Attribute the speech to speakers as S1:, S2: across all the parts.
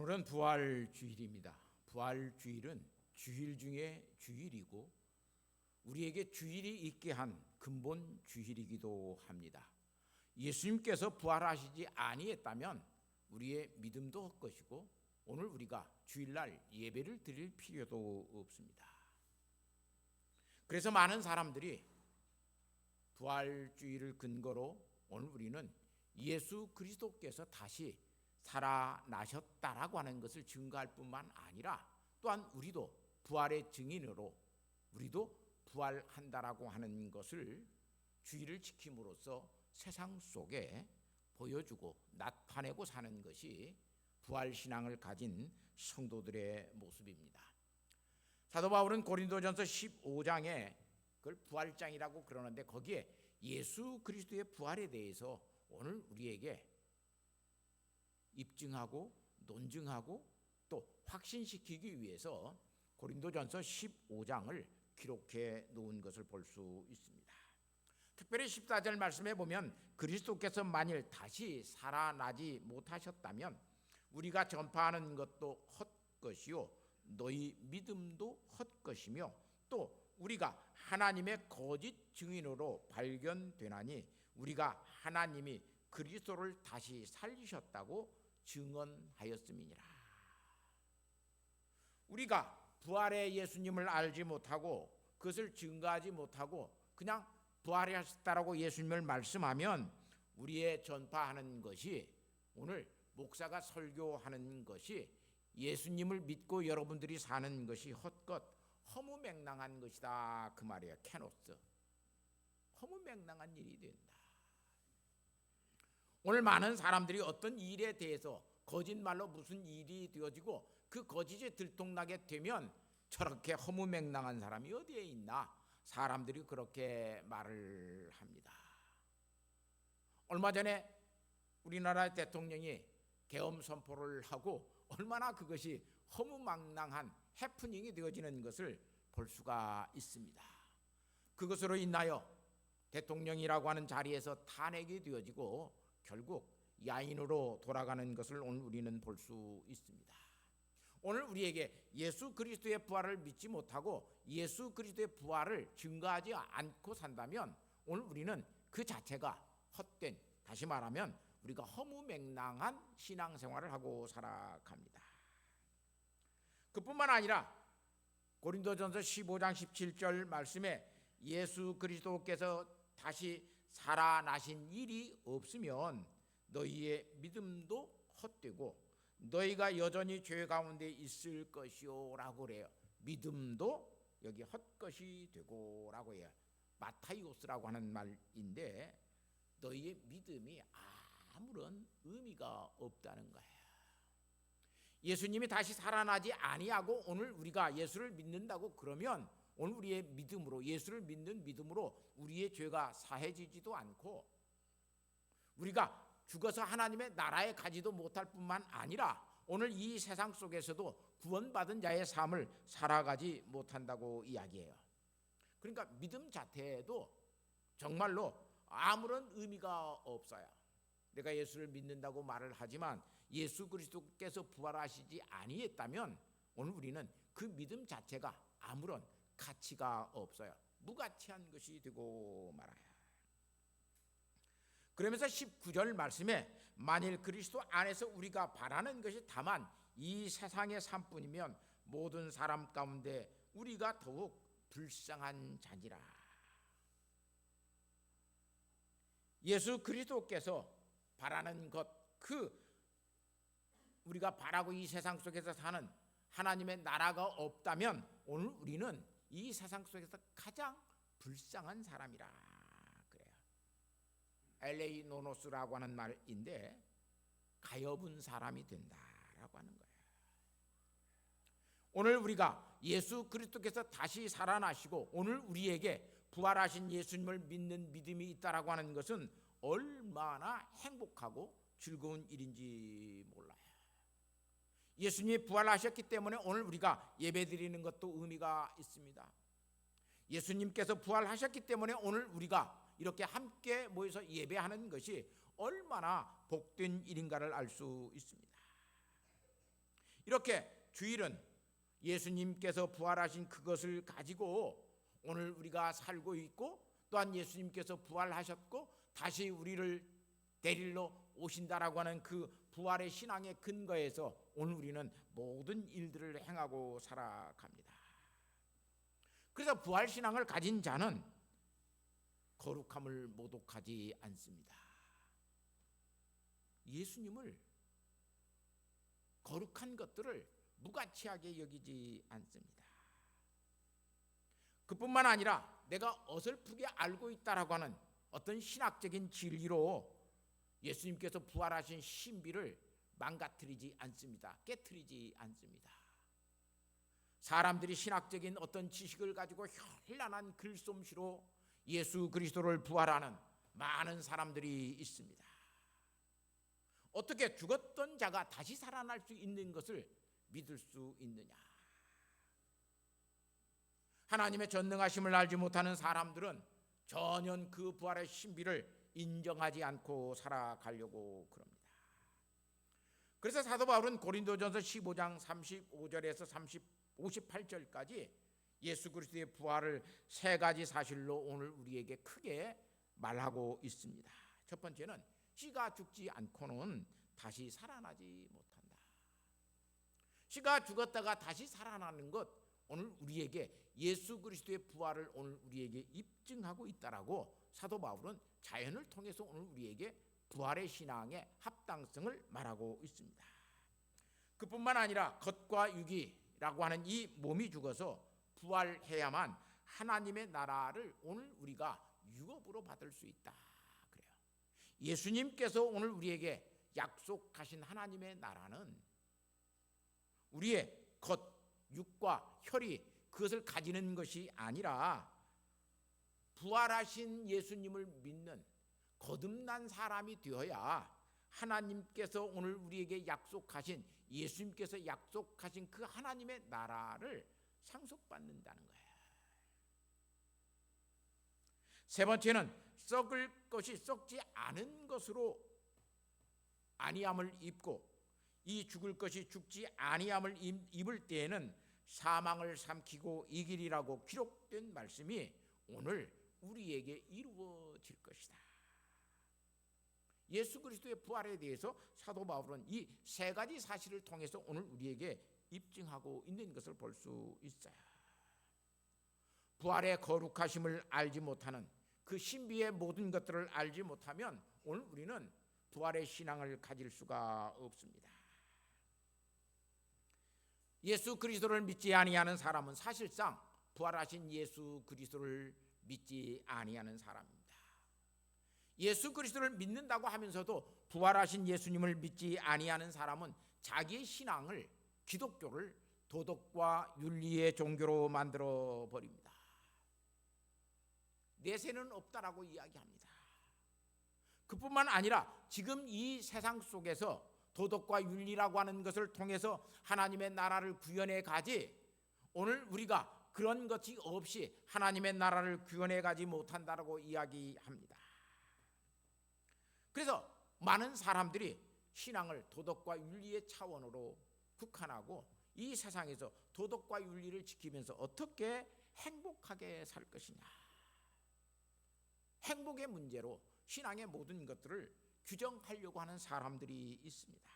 S1: 오늘은 부활주일입니다. 부활주일은 주일 중에 주일이고 우리에게 주일이 있게 한 근본 주일이기도 합니다. 예수님께서 부활하시지 아니했다면 우리의 믿음도 헛것이고 오늘 우리가 주일날 예배를 드릴 필요도 없습니다. 그래서 많은 사람들이 부활주일을 근거로 오늘 우리는 예수 그리스도께서 다시 살아나셨다라고 하는 것을 증거할 뿐만 아니라 또한 우리도 부활의 증인으로 우리도 부활한다라고 하는 것을 주의를 지킴으로써 세상 속에 보여주고 나타내고 사는 것이 부활신앙을 가진 성도들의 모습입니다. 사도 바울은 고린도전서 15장에 그걸 부활장이라고 그러는데 거기에 예수 그리스도의 부활에 대해서 오늘 우리에게 입증하고 논증하고 또 확신시키기 위해서 고린도전서 15장을 기록해 놓은 것을 볼 수 있습니다. 특별히 14절 말씀에 보면 그리스도께서 만일 다시 살아나지 못하셨다면 우리가 전파하는 것도 헛것이요 너희 믿음도 헛것이며 또 우리가 하나님의 거짓 증인으로 발견되나니 우리가 하나님이 그리스도를 다시 살리셨다고 증언하였음이니라. 우리가 부활의 예수님을 알지 못하고 그것을 증거하지 못하고 그냥 부활하셨다라고 예수님을 말씀하면 우리의 전파하는 것이 오늘 목사가 설교하는 것이 예수님을 믿고 여러분들이 사는 것이 헛것 허무맹랑한 것이다 그 말이에요. 캐노스 허무맹랑한 일이 된다. 오늘 많은 사람들이 어떤 일에 대해서 거짓말로 무슨 일이 되어지고 그 거짓에 들통나게 되면 저렇게 허무맹랑한 사람이 어디에 있나 사람들이 그렇게 말을 합니다. 얼마 전에 우리나라 대통령이 계엄 선포를 하고 얼마나 그것이 허무맹랑한 해프닝이 되어지는 것을 볼 수가 있습니다. 그것으로 인하여 대통령이라고 하는 자리에서 탄핵이 되어지고 결국 야인으로 돌아가는 것을 오늘 우리는 볼 수 있습니다. 오늘 우리에게 예수 그리스도의 부활을 믿지 못하고 예수 그리스도의 부활을 증거하지 않고 산다면 오늘 우리는 그 자체가 헛된, 다시 말하면 우리가 허무맹랑한 신앙생활을 하고 살아갑니다. 그뿐만 아니라 고린도전서 15장 17절 말씀에 예수 그리스도께서 다시 살아나신 일이 없으면 너희의 믿음도 헛되고 너희가 여전히 죄 가운데 있을 것이요 라고 그래요. 믿음도 여기 헛것이 되고 라고 해요. 마타이오스라고 하는 말인데 너희의 믿음이 아무런 의미가 없다는 거예요. 예수님이 다시 살아나지 아니하고 오늘 우리가 예수를 믿는다고 그러면 오늘 우리의 믿음으로 예수를 믿는 믿음으로 우리의 죄가 사해지지도 않고 우리가 죽어서 하나님의 나라에 가지도 못할 뿐만 아니라 오늘 이 세상 속에서도 구원받은 자의 삶을 살아가지 못한다고 이야기해요. 그러니까 믿음 자체에도 정말로 아무런 의미가 없어요. 내가 예수를 믿는다고 말을 하지만 예수 그리스도께서 부활하시지 아니했다면 오늘 우리는 그 믿음 자체가 아무런 가치가 없어요. 무가치한 것이 되고 말아요. 그러면서 19절 말씀에 만일 그리스도 안에서 우리가 바라는 것이 다만 이 세상의 삶뿐이면 모든 사람 가운데 우리가 더욱 불쌍한 자니라. 예수 그리스도께서 바라는 것, 그 우리가 바라고 이 세상 속에서 사는 하나님의 나라가 없다면 오늘 우리는 이 세상 속에서 가장 불쌍한 사람이라 그래요. 엘레이 노노스라고 하는 말인데 가엾은 사람이 된다라고 하는 거예요. 오늘 우리가 예수 그리스도께서 다시 살아나시고 오늘 우리에게 부활하신 예수님을 믿는 믿음이 있다라고 하는 것은 얼마나 행복하고 즐거운 일인지 몰라요. 예수님이 부활하셨기 때문에 오늘 우리가 예배드리는 것도 의미가 있습니다. 예수님께서 부활하셨기 때문에 오늘 우리가 이렇게 함께 모여서 예배하는 것이 얼마나 복된 일인가를 알 수 있습니다. 이렇게 주일은 예수님께서 부활하신 그것을 가지고 오늘 우리가 살고 있고, 또한 예수님께서 부활하셨고 다시 우리를 데리러 오신다라고 하는 그 부활의 신앙의 근거에서 오늘 우리는 모든 일들을 행하고 살아갑니다. 그래서 부활 신앙을 가진 자는 거룩함을 모독하지 않습니다. 예수님을, 거룩한 것들을 무가치하게 여기지 않습니다. 그뿐만 아니라 내가 어설프게 알고 있다라고 하는 어떤 신학적인 진리로 예수님께서 부활하신 신비를 망가뜨리지 않습니다. 깨트리지 않습니다. 사람들이 신학적인 어떤 지식을 가지고 현란한 글솜씨로 예수 그리스도를 부활하는 많은 사람들이 있습니다. 어떻게 죽었던 자가 다시 살아날 수 있는 것을 믿을 수 있느냐? 하나님의 전능하심을 알지 못하는 사람들은 전혀 그 부활의 신비를 인정하지 않고 살아가려고 그럽니다. 그래서 사도 바울은 고린도전서 15장 35절에서 58절까지 예수 그리스도의 부활을 세 가지 사실로 오늘 우리에게 크게 말하고 있습니다. 첫 번째는 씨가 죽지 않고는 다시 살아나지 못한다. 씨가 죽었다가 다시 살아나는 것, 오늘 우리에게 예수 그리스도의 부활을 오늘 우리에게 입증하고 있다라고 사도 바울은 자연을 통해서 오늘 우리에게 부활의 신앙의 합당성을 말하고 있습니다. 그뿐만 아니라 겉과 육이라고 하는 이 몸이 죽어서 부활해야만 하나님의 나라를 오늘 우리가 유업으로 받을 수 있다. 그래요. 예수님께서 오늘 우리에게 약속하신 하나님의 나라는 우리의 겉, 육과 혈이 그것을 가지는 것이 아니라 부활하신 예수님을 믿는 거듭난 사람이 되어야 하나님께서 오늘 우리에게 약속하신, 예수님께서 약속하신 그 하나님의 나라를 상속받는다는 거예요. 세 번째는 썩을 것이 썩지 않은 것으로 아니함을 입고, 이 죽을 것이 죽지 아니함을 입을 때에는 사망을 삼키고 이기리라고 기록된 말씀이 오늘 우리에게 이루어질 것이다. 예수 그리스도의 부활에 대해서 사도 바울은 이 세 가지 사실을 통해서 오늘 우리에게 입증하고 있는 것을 볼 수 있어요. 부활의 거룩하심을 알지 못하는, 그 신비의 모든 것들을 알지 못하면 오늘 우리는 부활의 신앙을 가질 수가 없습니다. 예수 그리스도를 믿지 아니하는 사람은 사실상 부활하신 예수 그리스도를 믿지 아니하는 사람입니다. 예수 그리스도를 믿는다고 하면서도 부활하신 예수님을 믿지 아니하는 사람은 자기의 신앙을, 기독교를 도덕과 윤리의 종교로 만들어 버립니다. 내세는 없다라고 이야기합니다. 그뿐만 아니라 지금 이 세상 속에서 도덕과 윤리라고 하는 것을 통해서 하나님의 나라를 구현해 가지, 오늘 우리가 그런 것이 없이 하나님의 나라를 구현해 가지 못한다라고 이야기합니다. 그래서 많은 사람들이 신앙을 도덕과 윤리의 차원으로 국한하고 이 세상에서 도덕과 윤리를 지키면서 어떻게 행복하게 살 것이냐, 행복의 문제로 신앙의 모든 것들을 규정하려고 하는 사람들이 있습니다.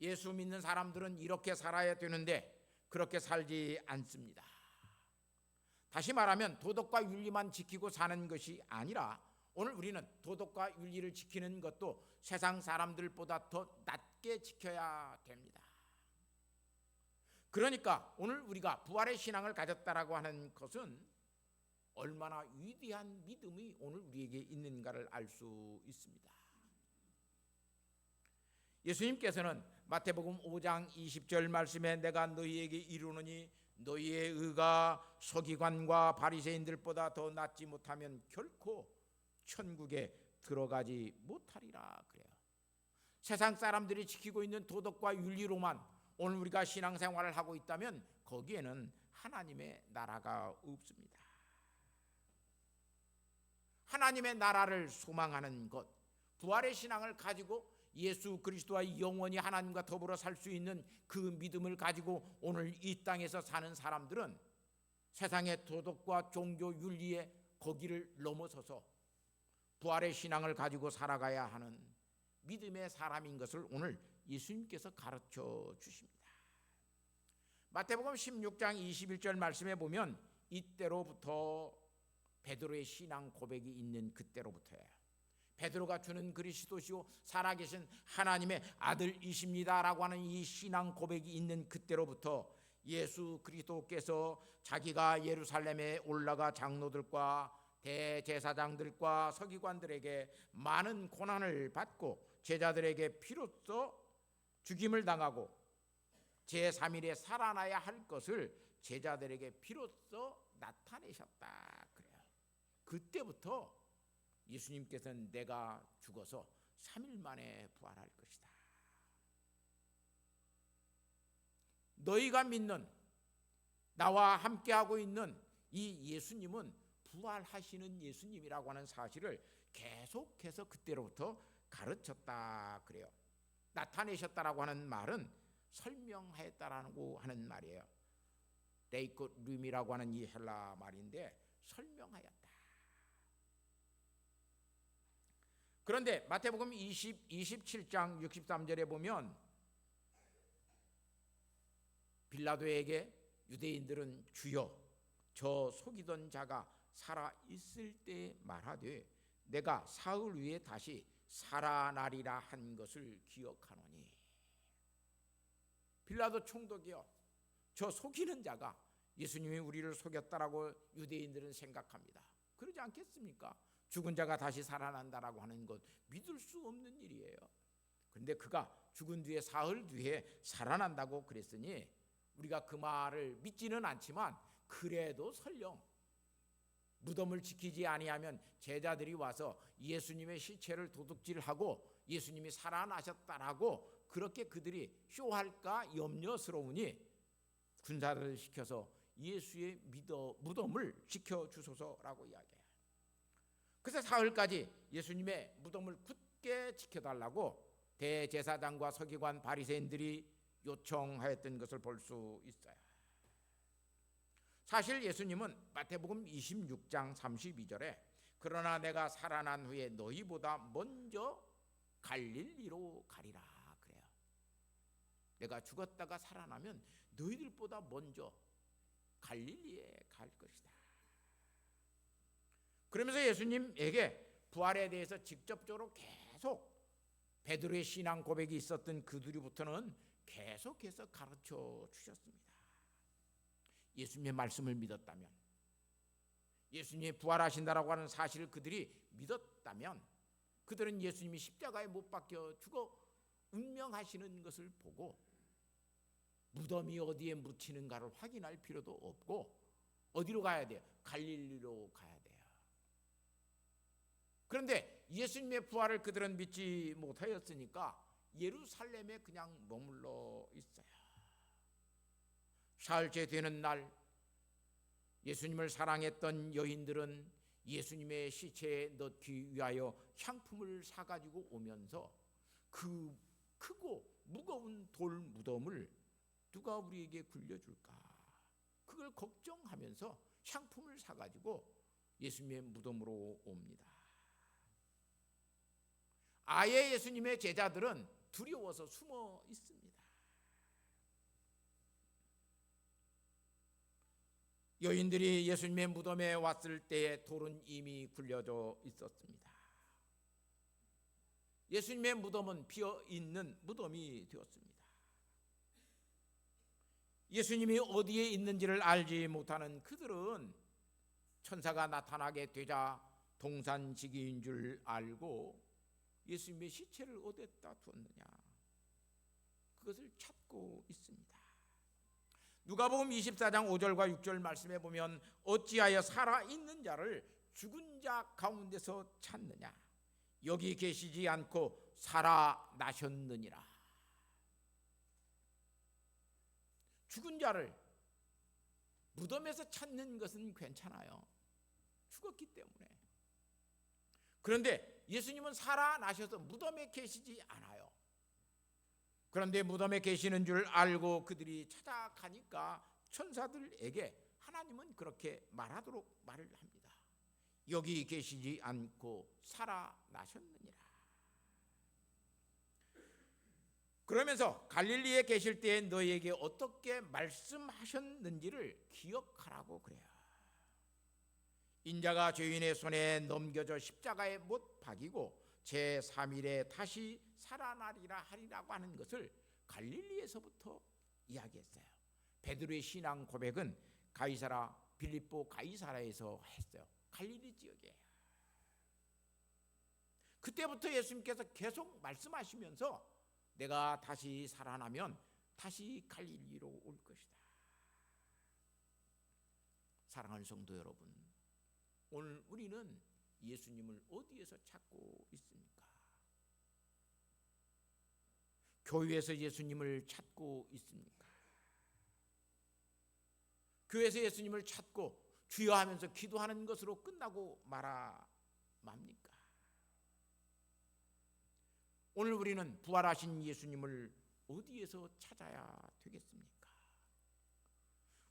S1: 예수 믿는 사람들은 이렇게 살아야 되는데 그렇게 살지 않습니다. 다시 말하면 도덕과 윤리만 지키고 사는 것이 아니라 오늘 우리는 도덕과 윤리를 지키는 것도 세상 사람들보다 더 낮게 지켜야 됩니다. 그러니까 오늘 우리가 부활의 신앙을 가졌다라고 하는 것은 얼마나 위대한 믿음이 오늘 우리에게 있는가를 알 수 있습니다. 예수님께서는 마태복음 5장 20절 말씀에 내가 너희에게 이르노니 너희의 의가 서기관과 바리새인들보다 더 낫지 못하면 결코 천국에 들어가지 못하리라 그래요. 세상 사람들이 지키고 있는 도덕과 윤리로만 오늘 우리가 신앙생활을 하고 있다면 거기에는 하나님의 나라가 없습니다. 하나님의 나라를 소망하는 것, 부활의 신앙을 가지고 예수 그리스도와 영원히 하나님과 더불어 살 수 있는 그 믿음을 가지고 오늘 이 땅에서 사는 사람들은 세상의 도덕과 종교 윤리의 거기를 넘어서서 부활의 신앙을 가지고 살아가야 하는 믿음의 사람인 것을 오늘 예수님께서 가르쳐 주십니다. 마태복음 16장 21절 말씀에 보면 이때로부터 베드로의 신앙 고백이 있는 그때로부터예요. 베드로가 주는 그리스도시요 살아계신 하나님의 아들이십니다라고 하는 이 신앙 고백이 있는 그때로부터 예수 그리스도께서 자기가 예루살렘에 올라가 장로들과 대제사장들과 서기관들에게 많은 고난을 받고 제자들에게 피로써 죽임을 당하고 제3일에 살아나야 할 것을 제자들에게 비로소 나타내셨다 그래요. 그때부터 예수님께서는 내가 죽어서 3일 만에 부활할 것이다. 너희가 믿는 나와 함께하고 있는 이 예수님은 부활하시는 예수님이라고 하는 사실을 계속해서 그때로부터 가르쳤다 그래요. 나타내셨다라고 하는 말은 설명하였다라고 하는 말이에요. 레이코룸이라고 하는 이 헬라 말인데 설명하였다. 그런데 마태복음 27장 63절에 보면 빌라도에게 유대인들은 주여 저 속이던 자가 살아 있을 때 말하되 내가 사흘 후에 다시 살아나리라 한 것을 기억하노니. 빌라도 총독이요, 저 속이는 자가 예수님이 우리를 속였다라고 유대인들은 생각합니다. 그러지 않겠습니까? 죽은 자가 다시 살아난다라고 하는 것 믿을 수 없는 일이에요. 그런데 그가 죽은 뒤에 사흘 뒤에 살아난다고 그랬으니 우리가 그 말을 믿지는 않지만 그래도 설령 무덤을 지키지 아니하면 제자들이 와서 예수님의 시체를 도둑질하고 예수님이 살아나셨다라고 그렇게 그들이 쇼할까 염려스러우니 군사들을 시켜서 예수의 무덤을 지켜주소서라고 이야기해요. 그래서 사흘까지 예수님의 무덤을 굳게 지켜달라고 대제사장과 서기관 바리새인들이 요청하였던 것을 볼 수 있어요. 사실 예수님은 마태복음 26장 32절에 그러나 내가 살아난 후에 너희보다 먼저 갈릴리로 가리라 그래요. 내가 죽었다가 살아나면 너희들보다 먼저 갈릴리에 갈 것이다. 그러면서 예수님에게 부활에 대해서 직접적으로 계속 베드로의 신앙 고백이 있었던 그들부터는 계속해서 가르쳐 주셨습니다. 예수님의 말씀을 믿었다면, 예수님이 부활하신다라고 하는 사실을 그들이 믿었다면 그들은 예수님이 십자가에 못 박혀 죽어 운명하시는 것을 보고 무덤이 어디에 묻히는가를 확인할 필요도 없고 어디로 가야 돼요? 갈릴리로 가야 돼요. 그런데 예수님의 부활을 그들은 믿지 못하였으니까 예루살렘에 그냥 머물러 있어요. 사흘째 되는 날 예수님을 사랑했던 여인들은 예수님의 시체에 넣기 위하여 향품을 사가지고 오면서 그 크고 무거운 돌 무덤을 누가 우리에게 굴려줄까? 그걸 걱정하면서 향품을 사가지고 예수님의 무덤으로 옵니다. 아예 예수님의 제자들은 두려워서 숨어 있습니다. 여인들이 예수님의 무덤에 왔을 때에 돌은 이미 굴려져 있었습니다. 예수님의 무덤은 비어있는 무덤이 되었습니다. 예수님이 어디에 있는지를 알지 못하는 그들은 천사가 나타나게 되자 동산지기인 줄 알고 예수님의 시체를 어디에다 두었느냐 그것을 찾고 있습니다. 누가복음 24장 5절과 6절 말씀에 보면 어찌하여 살아있는 자를 죽은 자 가운데서 찾느냐 여기 계시지 않고 살아나셨느니라. 죽은 자를 무덤에서 찾는 것은 괜찮아요. 죽었기 때문에. 그런데 예수님은 살아나셔서 무덤에 계시지 않아요. 그런데 무덤에 계시는 줄 알고 그들이 찾아가니까 천사들에게 하나님은 그렇게 말하도록 말을 합니다. 여기 계시지 않고 살아나셨느니라. 그러면서 갈릴리에 계실 때에 너희에게 어떻게 말씀하셨는지를 기억하라고 그래요. 인자가 죄인의 손에 넘겨져 십자가에 못 박이고 제3일에 다시 살아나리라 하리라고 하는 것을 갈릴리에서부터 이야기했어요. 베드로의 신앙 고백은 가이사라 빌립보 가이사라에서 했어요. 갈릴리 지역이에요. 그때부터 예수님께서 계속 말씀하시면서 내가 다시 살아나면 다시 갈릴리로 올 것이다. 사랑하는 성도 여러분, 오늘 우리는 예수님을 어디에서 찾고 있습니까? 교회에서 예수님을 찾고 있습니까? 교회에서 예수님을 찾고 주여 하면서 기도하는 것으로 끝나고 맙니까? 오늘 우리는 부활하신 예수님을 어디에서 찾아야 되겠습니까?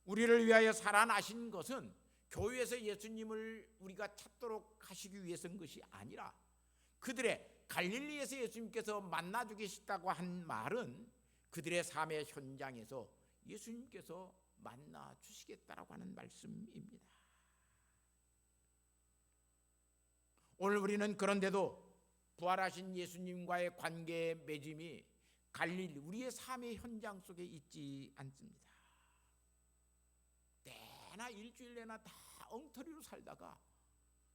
S1: 우리를 위하여 살아나신 것은 교회에서 예수님을 우리가 찾도록 하시기 위해서인 것이 아니라 그들의 갈릴리에서 예수님께서 만나주고 싶다고 한 말은 그들의 삶의 현장에서 예수님께서 만나 주시겠다라고 하는 말씀입니다. 오늘 우리는 그런데도 부활하신 예수님과의 관계의 맺음이 갈릴리 우리의 삶의 현장 속에 있지 않습니다. 때나 일주일 내나 다 엉터리로 살다가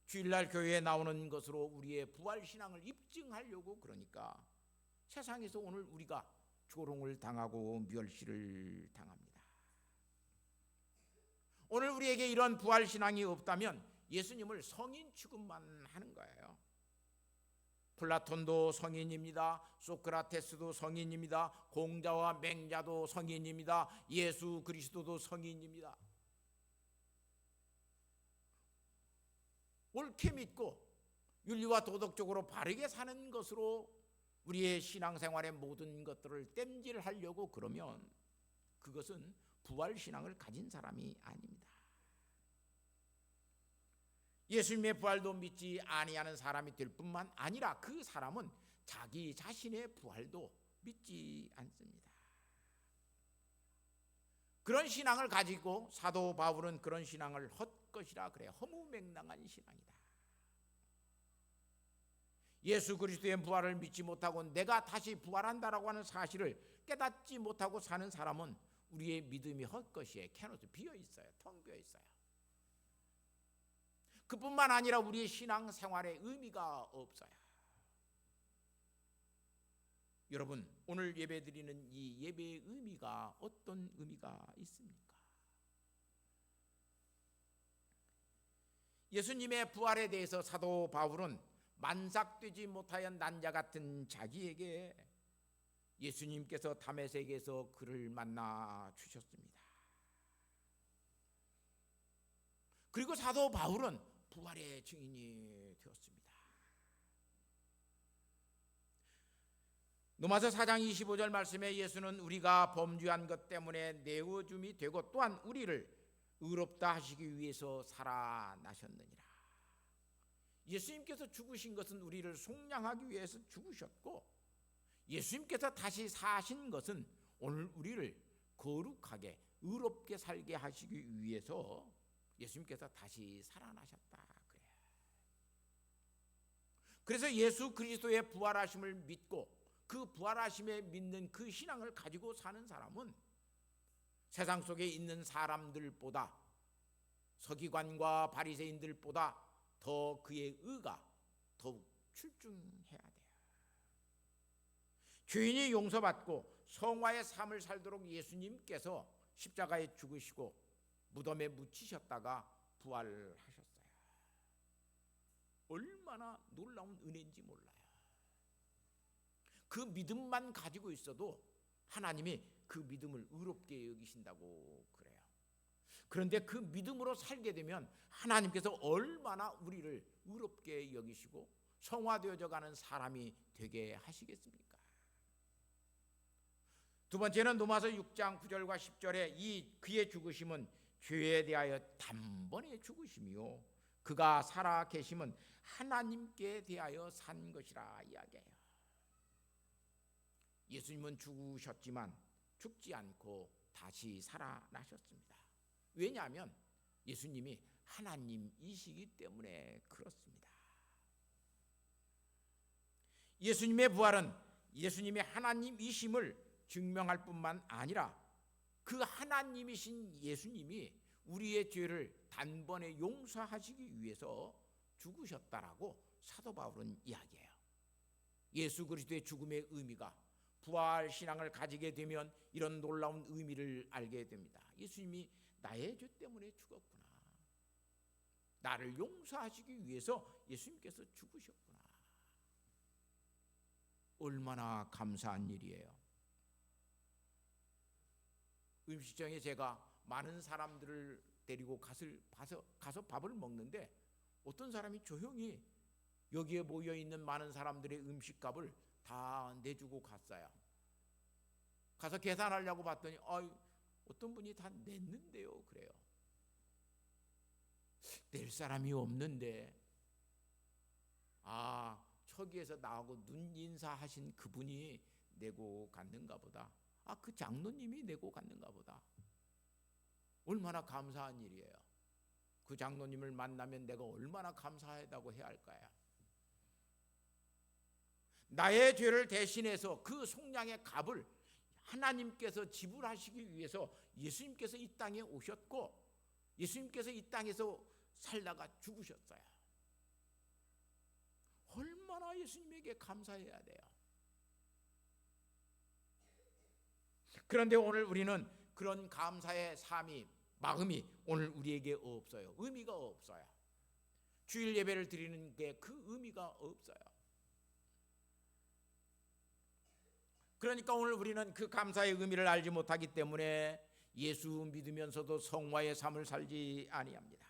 S1: 주일날 교회에 나오는 것으로 우리의 부활신앙을 입증하려고 그러니까 세상에서 오늘 우리가 조롱을 당하고 멸시를 당합니다. 오늘 우리에게 이런 부활신앙이 없다면 예수님을 성인 취급만 하는 거예요. 플라톤도 성인입니다. 소크라테스도 성인입니다. 공자와 맹자도 성인입니다. 예수 그리스도도 성인입니다. 옳게 믿고 윤리와 도덕적으로 바르게 사는 것으로 우리의 신앙생활의 모든 것들을 땜질하려고 그러면 그것은 부활신앙을 가진 사람이 아닙니다. 예수님의 부활도 믿지 아니하는 사람이 될 뿐만 아니라 그 사람은 자기 자신의 부활도 믿지 않습니다. 그런 신앙을 가지고 사도 바울은 그런 신앙을 헛것이라 그래요. 허무맹랑한 신앙이다. 예수 그리스도의 부활을 믿지 못하고 내가 다시 부활한다라고 하는 사실을 깨닫지 못하고 사는 사람은 우리의 믿음이 헛것이에요. 캐노스 비어 있어요. 텅 비어 있어요. 그뿐만 아니라 우리의 신앙생활에 의미가 없어요. 여러분, 오늘 예배드리는 이 예배의 의미가 어떤 의미가 있습니까? 예수님의 부활에 대해서 사도 바울은 만삭되지 못하여 난자 같은 자기에게 예수님께서 다메섹에서 그를 만나 주셨습니다. 그리고 사도 바울은 부활의 증인이 되었습니다. 로마서 4장 25절 말씀에 예수는 우리가 범죄한 것 때문에 내어줌이 되고 또한 우리를 의롭다 하시기 위해서 살아나셨느니라. 예수님께서 죽으신 것은 우리를 속량하기 위해서 죽으셨고 예수님께서 다시 사신 것은 오늘 우리를 거룩하게 의롭게 살게 하시기 위해서 예수님께서 다시 살아나셨다 그래요. 그래서 예수 그리스도의 부활하심을 믿고 그 부활하심에 믿는 그 신앙을 가지고 사는 사람은 세상 속에 있는 사람들보다 서기관과 바리새인들보다 더 그의 의가 더욱 출중해야 돼요. 죄인이 용서받고 성화의 삶을 살도록 예수님께서 십자가에 죽으시고 무덤에 묻히셨다가 부활하셨어요. 얼마나 놀라운 은혜인지 몰라요. 그 믿음만 가지고 있어도 하나님이 그 믿음을 의롭게 여기신다고 그래요. 그런데 그 믿음으로 살게 되면 하나님께서 얼마나 우리를 의롭게 여기시고 성화되어져 가는 사람이 되게 하시겠습니까? 두 번째는 로마서 6장 9절과 10절에 이 그의 죽으심은 죄에 대하여 단번에 죽으심이요 그가 살아 계심은 하나님께 대하여 산 것이라 이야기해요. 예수님은 죽으셨지만 죽지 않고 다시 살아나셨습니다. 왜냐하면 예수님이 하나님이시기 때문에 그렇습니다. 예수님의 부활은 예수님의 하나님이심을 증명할 뿐만 아니라 그 하나님이신 예수님이 우리의 죄를 단번에 용서하시기 위해서 죽으셨다라고 사도 바울은 이야기해요. 예수 그리스도의 죽음의 의미가 부활 신앙을 가지게 되면 이런 놀라운 의미를 알게 됩니다. 예수님이 나의 죄 때문에 죽었구나. 나를 용서하시기 위해서 예수님께서 죽으셨구나. 얼마나 감사한 일이에요. 음식점에 제가 많은 사람들을 데리고 가서 밥을 먹는데 어떤 사람이 조용히 여기에 모여있는 많은 사람들의 음식값을 다 내주고 갔어요. 가서 계산하려고 봤더니 어떤 분이 다 냈는데요. 그래요. 낼 사람이 없는데 저기에서 나하고 눈 인사하신 그분이 내고 갔는가 보다. 그 장로님이 내고 갔는가 보다. 얼마나 감사한 일이에요. 그 장로님을 만나면 내가 얼마나 감사하다고 해야 할까요? 나의 죄를 대신해서 그 속량의 값을 하나님께서 지불하시기 위해서 예수님께서 이 땅에 오셨고 예수님께서 이 땅에서 살다가 죽으셨어요. 얼마나 예수님에게 감사해야 돼요. 그런데 오늘 우리는 그런 감사의 마음이 오늘 우리에게 없어요. 의미가 없어요. 주일 예배를 드리는 게 그 의미가 없어요. 그러니까 오늘 우리는 그 감사의 의미를 알지 못하기 때문에 예수 믿으면서도 성화의 삶을 살지 아니합니다.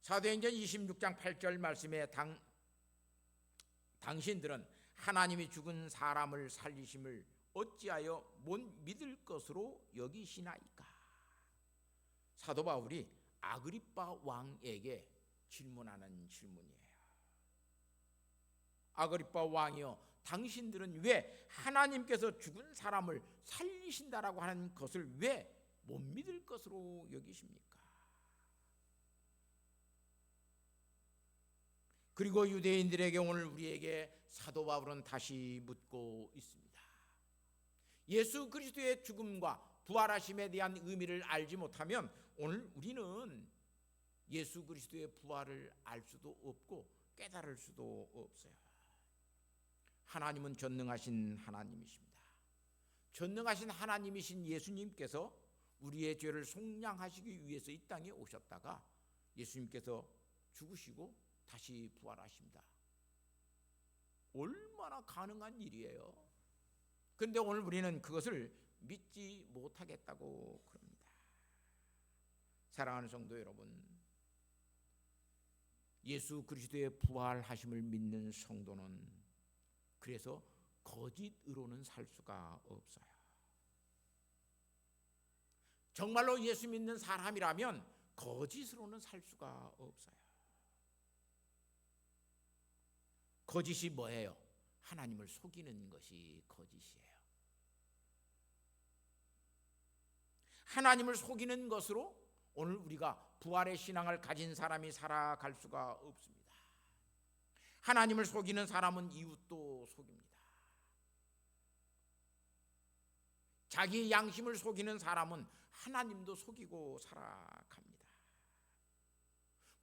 S1: 사도행전 26장 8절 말씀에 당신들은 하나님이 죽은 사람을 살리심을 어찌하여 못 믿을 것으로 여기시나이까? 사도 바울이 아그리빠 왕에게 질문하는 질문이에요. 아그리빠 왕이여, 당신들은 왜 하나님께서 죽은 사람을 살리신다라고 하는 것을 왜 못 믿을 것으로 여기십니까? 그리고 유대인들에게 오늘 우리에게 사도 바울은 다시 묻고 있습니다. 예수 그리스도의 죽음과 부활하심에 대한 의미를 알지 못하면 오늘 우리는 예수 그리스도의 부활을 알 수도 없고 깨달을 수도 없어요. 하나님은 전능하신 하나님이십니다. 전능하신 하나님이신 예수님께서 우리의 죄를 속량하시기 위해서 이 땅에 오셨다가 예수님께서 죽으시고 다시 부활하십니다. 얼마나 가능한 일이에요. 그런데 오늘 우리는 그것을 믿지 못하겠다고 그럽니다. 사랑하는 성도 여러분, 예수 그리스도의 부활하심을 믿는 성도는 그래서 거짓으로는 살 수가 없어요. 정말로 예수 믿는 사람이라면 거짓으로는 살 수가 없어요. 거짓이 뭐예요? 하나님을 속이는 것이 거짓이에요. 하나님을 속이는 것으로 오늘 우리가 부활의 신앙을 가진 사람이 살아갈 수가 없습니다. 하나님을 속이는 사람은 이웃도 속입니다. 자기 양심을 속이는 사람은 하나님도 속이고 살아갑니다.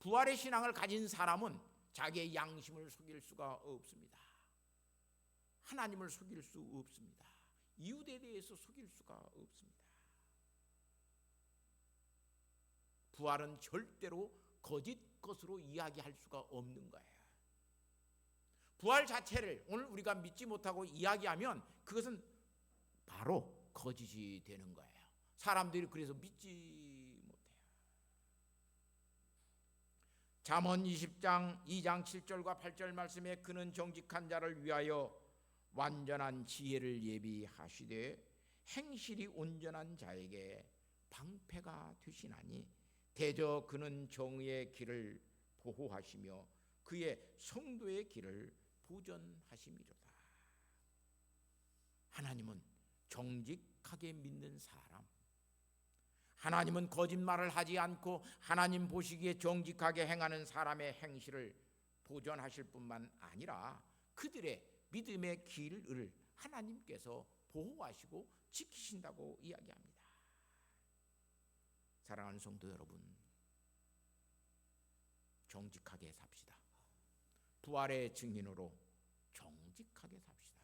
S1: 부활의 신앙을 가진 사람은 자기의 양심을 속일 수가 없습니다. 하나님을 속일 수 없습니다. 이웃에 대해서 속일 수가 없습니다. 부활은 절대로 거짓 것으로 이야기할 수가 없는 거예요. 부활 자체를 오늘 우리가 믿지 못하고 이야기하면 그것은 바로 거짓이 되는 거예요. 사람들이 그래서 믿지 못해요. 잠언 20장 2장 7절과 8절 말씀에 그는 정직한 자를 위하여 완전한 지혜를 예비하시되 행실이 온전한 자에게 방패가 되시나니 대저 그는 정의의 길을 보호하시며 그의 성도의 길을 보전하심이로다. 하나님은 정직하게 믿는 사람, 하나님은 거짓말을 하지 않고 하나님 보시기에 정직하게 행하는 사람의 행실을 보존하실 뿐만 아니라 그들의 믿음의 길을 하나님께서 보호하시고 지키신다고 이야기합니다. 사랑하는 성도 여러분, 정직하게 삽시다. 부활의 증인으로 정직하게 삽시다.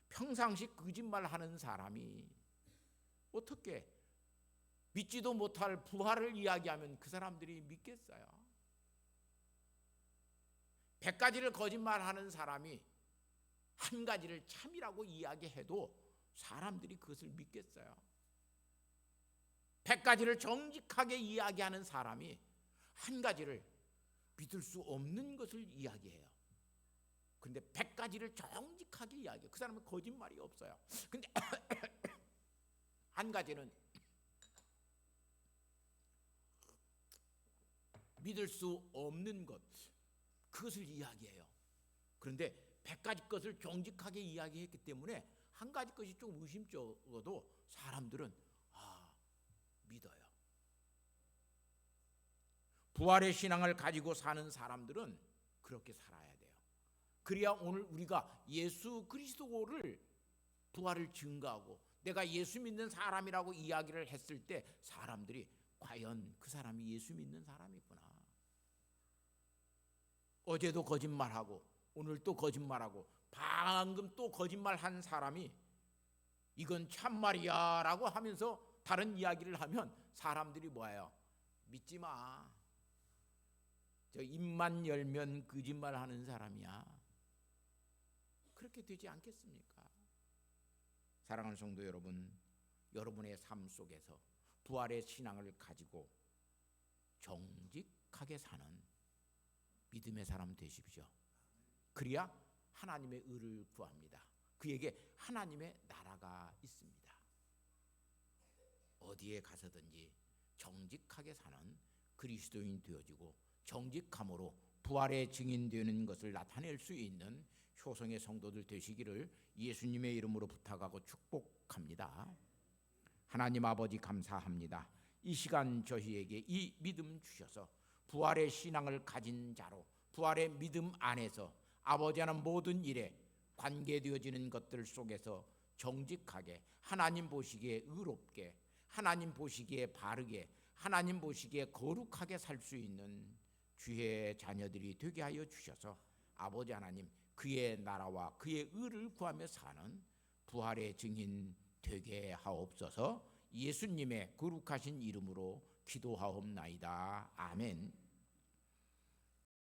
S1: 평상시 거짓말하는 사람이 어떻게 믿지도 못할 부활을 이야기하면 그 사람들이 믿겠어요? 100가지를 거짓말하는 사람이 한 가지를 참이라고 이야기해도 사람들이 그것을 믿겠어요? 100가지를 정직하게 이야기하는 사람이 한 가지를 믿을 수 없는 것을 이야기해요. 근데 100가지를 정직하게 이야기해요. 그 사람은 거짓말이 없어요. 근데 한 가지는 믿을 수 없는 것, 그것을 이야기해요. 그런데 100가지 것을 정직하게 이야기했기 때문에 한 가지 것이 좀 의심쩍어도 사람들은 믿어요. 부활의 신앙을 가지고 사는 사람들은 그렇게 살아야 돼요. 그래야 오늘 우리가 예수 그리스도를 부활을 증거하고 내가 예수 믿는 사람이라고 이야기를 했을 때 사람들이 과연 그 사람이 예수 믿는 사람이구나. 어제도 거짓말하고 오늘 또 거짓말하고 방금 또 거짓말한 사람이 이건 참말이야 라고 하면서 다른 이야기를 하면 사람들이 뭐예요? 믿지 마. 저 입만 열면 거짓말하는 사람이야. 그렇게 되지 않겠습니까? 사랑하는 성도 여러분, 여러분의 삶 속에서 부활의 신앙을 가지고 정직하게 사는 믿음의 사람 되십시오. 그래야 하나님의 의를 구합니다. 그에게 하나님의 나라가 있습니다. 어디에 가서든지 정직하게 사는 그리스도인 되어지고 정직함으로 부활의 증인되는 것을 나타낼 수 있는 효성의 성도들 되시기를 예수님의 이름으로 부탁하고 축복합니다. 하나님 아버지 감사합니다. 이 시간 저희에게 이 믿음 주셔서 부활의 신앙을 가진 자로 부활의 믿음 안에서 아버지 하나님 모든 일에 관계되어지는 것들 속에서 정직하게 하나님 보시기에 의롭게 하나님 보시기에 바르게 하나님 보시기에 거룩하게 살 수 있는 주의 자녀들이 되게 하여 주셔서 아버지 하나님 그의 나라와 그의 의를 구하며 사는 부활의 증인 되게 하옵소서. 예수님의 거룩하신 이름으로 기도하옵나이다. 아멘.